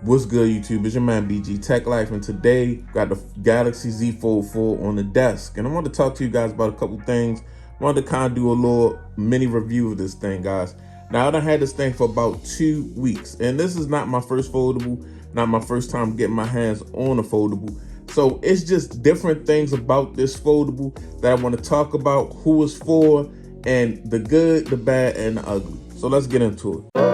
What's good, YouTube? It's your man BG Tech Life, and today got the Galaxy Z Fold 4 on the desk, and I want to talk to you guys about a couple things. I wanted to kind of do a little mini review of this thing, guys. Now, I done had this thing for about 2 weeks, and this is not my first foldable, not my first time getting my hands on a foldable. So it's just different things about this foldable that I want to talk about, who it's for, and the good, the bad, and the ugly. So let's get into it.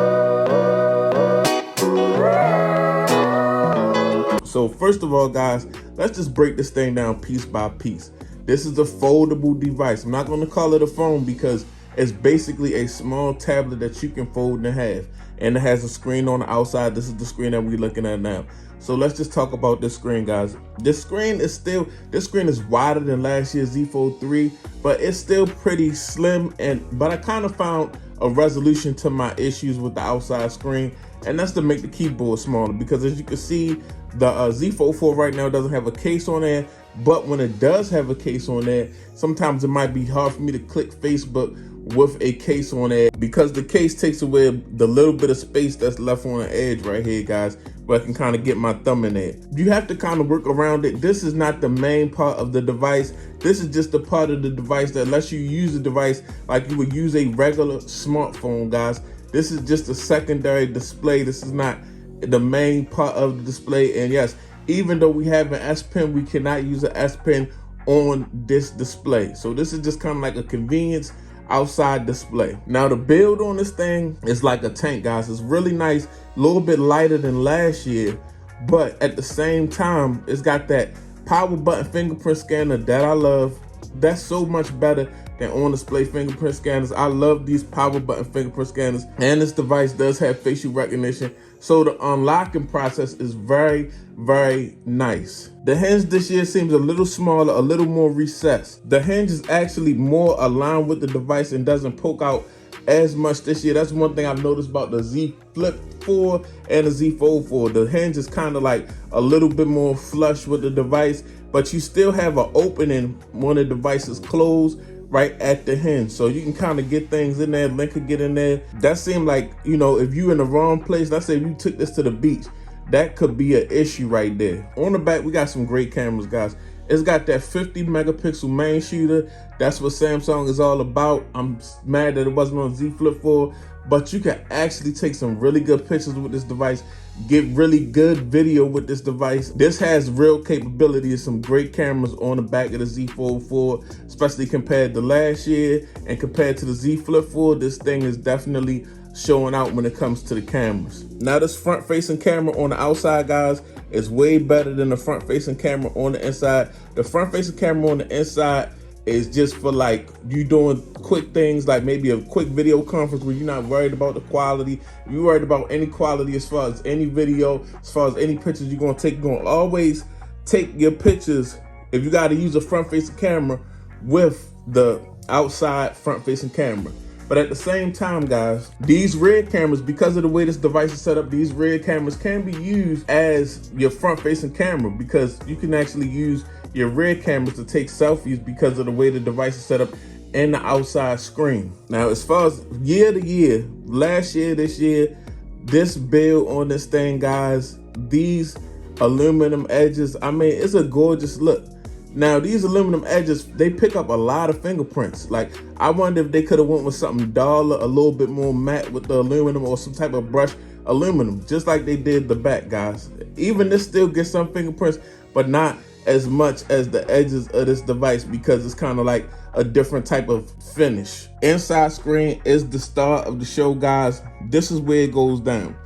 So first of all, guys, let's just break this thing down piece by piece. This is a foldable device. I'm not going to call it a phone because it's basically a small tablet that you can fold in half, and it has a screen on the outside. This is the screen that we're looking at now. So let's just talk about this screen, guys. This screen is wider than last year's Z Fold 3, but it's still pretty slim. But I kind of found a resolution to my issues with the outside screen, and that's to make the keyboard smaller, because as you can see, the Z Fold 4 right now doesn't have a case on there, but when it does have a case on there, sometimes it might be hard for me to click Facebook with a case on there, because the case takes away the little bit of space that's left on the edge right here, guys, where I can kind of get my thumb in there. You have to kind of work around it. This is not the main part of the device. This is just the part of the device that lets you use the device like you would use a regular smartphone, guys. This is just a secondary display. This is not the main part of the display. And yes, even though we have an S Pen, we cannot use an S Pen on this display. So this is just kind of like a convenience outside display. Now the build on this thing is like a tank, guys. It's really nice, a little bit lighter than last year, but at the same time, it's got that power button fingerprint scanner that I love. That's so much better than on display fingerprint scanners. I love these power button fingerprint scanners, and this device does have facial recognition, so the unlocking process is very, very nice. The hinge this year seems a little smaller, a little more recessed. The hinge is actually more aligned with the device and doesn't poke out as much this year. That's one thing I've noticed about the Z Flip 4 and the Z Fold 4. The hinge is kind of like a little bit more flush with the device, but you still have an opening when the device is closed right at the hinge, so you can kind of get things in there. Link could get in there. That seemed like, you know, if you in the wrong place, let's say if you took this to the beach, that could be an issue right there. On the back, we got some great cameras, guys. It's got that 50 megapixel main shooter. That's what Samsung is all about. I'm mad that it wasn't on Z Flip 4, but you can actually take some really good pictures with this device, get really good video with this device. This has real capability of some great cameras on the back of the Z Fold 4, especially compared to last year and compared to the Z Flip 4. This thing is definitely showing out when it comes to the cameras. Now this front facing camera on the outside, guys, is way better than the front facing camera on the inside. The front facing camera on the inside is just for like you doing quick things, like maybe a quick video conference where you're not worried about the quality. If you're worried about any quality as far as any video, as far as any pictures you're gonna take, you're gonna always take your pictures, if you gotta use a front facing camera, with the outside front facing camera. But at the same time, guys, these rear cameras, because of the way this device is set up, these rear cameras can be used as your front facing camera, because you can actually use your rear cameras to take selfies because of the way the device is set up and the outside screen. Now, as far as year to year, last year, this year, this build on this thing, guys, these aluminum edges, I mean, it's a gorgeous look. Now, these aluminum edges, they pick up a lot of fingerprints. Like, I wonder if they could have went with something duller, a little bit more matte with the aluminum, or some type of brush aluminum, just like they did the back, guys. Even this still gets some fingerprints, but not as much as the edges of this device, because it's kind of like a different type of finish. Inside screen is the star of the show, guys. This is where it goes down.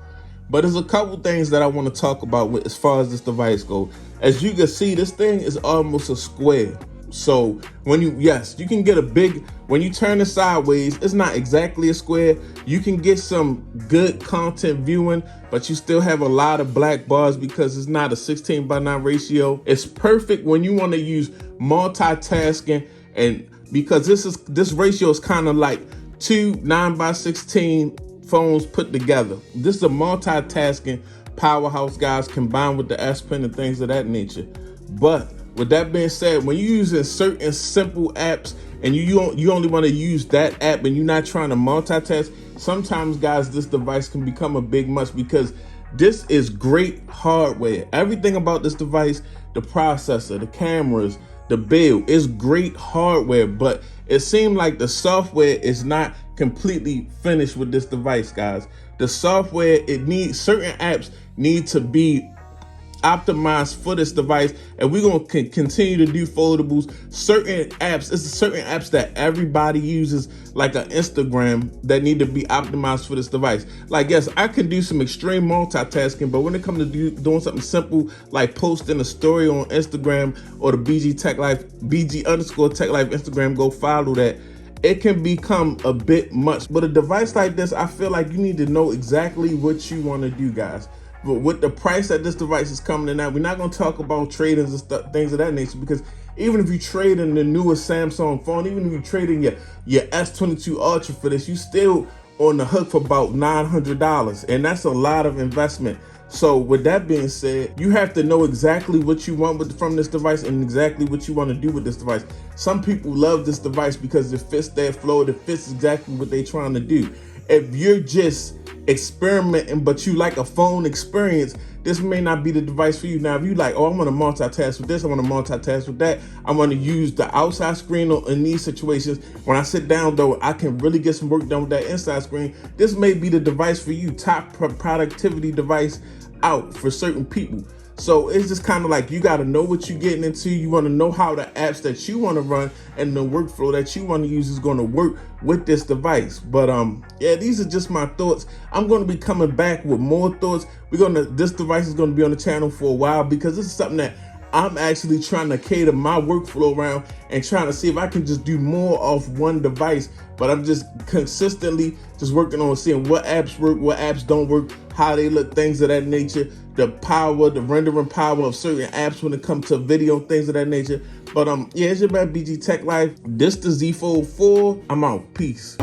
But there's a couple things that I want to talk about with, as far as this device goes. As you can see, this thing is almost a square. So when you can get a big, when you turn it sideways, it's not exactly a square. You can get some good content viewing, but you still have a lot of black bars because it's not a 16:9 ratio. It's perfect when you want to use multitasking, and because this ratio is kind of like two 9:16 phones put together. This is a multitasking powerhouse, guys, combined with the S Pen and things of that nature. But with that being said, when you're using certain simple apps and you only want to use that app and you're not trying to multitask, sometimes, guys, this device can become a big must, because This is great hardware. Everything about this device, the processor, the cameras, the build, is great hardware, but it seemed like the software is not completely finished with this device, guys. The software, certain apps need to be optimized for this device, and we're going to continue to do foldables. Certain apps that everybody uses, like an Instagram, that need to be optimized for this device. Like, yes, I can do some extreme multitasking, but when it comes to doing something simple like posting a story on Instagram or the BG_Tech Life Instagram, go follow that. It can become a bit much. But a device like this, I feel like you need to know exactly what you want to do, guys. But with the price that this device is coming in at, we're not going to talk about trade-ins and things of that nature, because even if you trade in the newest Samsung phone, even if you trade in your S22 Ultra for this, you still on the hook for about $900, and that's a lot of investment. So with that being said, you have to know exactly what you want from this device and exactly what you want to do with this device. Some people love this device because it fits their flow, it fits exactly what they're trying to do. If you're just experimenting but you like a phone experience, this may not be the device for you. Now, if you like, oh, I want to multitask with this, I want to multitask with that, I want to use the outside screen in these situations. When I sit down though, I can really get some work done with that inside screen. This may be the device for you. Top productivity device out for certain people. So it's just kind of like, you got to know what you're getting into. You want to know how the apps that you want to run and the workflow that you want to use is going to work with this device. But yeah, these are just my thoughts. I'm going to be coming back with more thoughts. This device is going to be on the channel for a while, because this is something that I'm actually trying to cater my workflow around and trying to see if I can just do more off one device. But I'm just consistently just working on seeing what apps work, what apps don't work, how they look, things of that nature, the rendering power of certain apps when it comes to video, things of that nature. But yeah, it's your man BG Tech Life. This the Z Fold 4. I'm out. Peace.